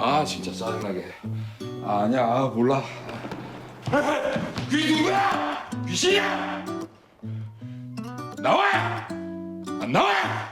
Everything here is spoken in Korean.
아 진짜 짜증나게. 아, 아니야, 아, 몰라. 그게 누구야? 귀신이야? 나와! 안 나와!